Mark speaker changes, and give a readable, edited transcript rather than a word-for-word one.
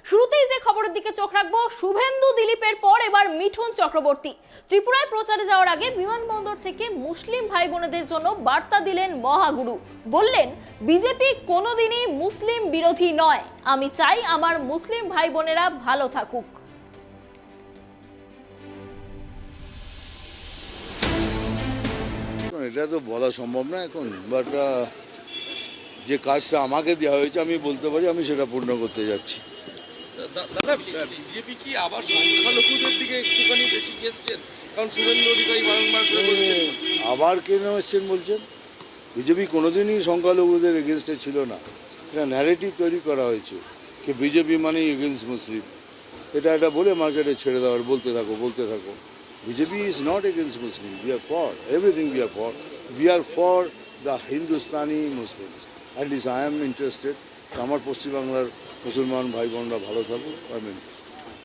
Speaker 1: শুরুতেই যে খবরের দিকে চোখ রাখবো, শুভেন্দু দিলীপের পর এবার মিঠুন চক্রবর্তী ত্রিপুরায় প্রচারে যাওয়ার আগে বিমানবন্দর থেকে মুসলিম ভাই বোনেদের জন্য বার্তা দিলেন মহাগুরু। বললেন, বিজেপি কোনোদিনই মুসলিম বিরোধী নয়, আমি চাই আমার মুসলিম ভাই বোনেরা ভালো থাকুক।
Speaker 2: এটা তো বলা সম্ভব না এখন, বাট যে কাজটা আমাকে দেওয়া হয়েছে আমি বলতে পারি আমি সেটা পূর্ণ করতে যাচ্ছি।
Speaker 3: দাদা, বিজেপি কি আবার সংখ্যালঘুদের দিকে একটুখানি বেশি গেছেন? কারণ শুভেন্দু অধিকারী বারংবার করে বলছেন।
Speaker 2: আবার কেন এসছেন বলছেন? বিজেপি কোনোদিনই সংখ্যালঘুদের এগেনস্টে ছিল না। এটা ন্যারেটিভ তৈরি করা হয়েছে যে বিজেপি মানেই এগেনস্ট মুসলিম। এটা বলে মার্কেটে ছেড়ে দেওয়ার, বলতে থাকো। BJP is not against Muslim, we are for everything, we are for the Hindustani Muslims. At least I am interested আমার পশ্চিমবাংলার মুসলমান ভাই বোনরা ভালো থাকুক, আই এম ইন্টারেস্টেড।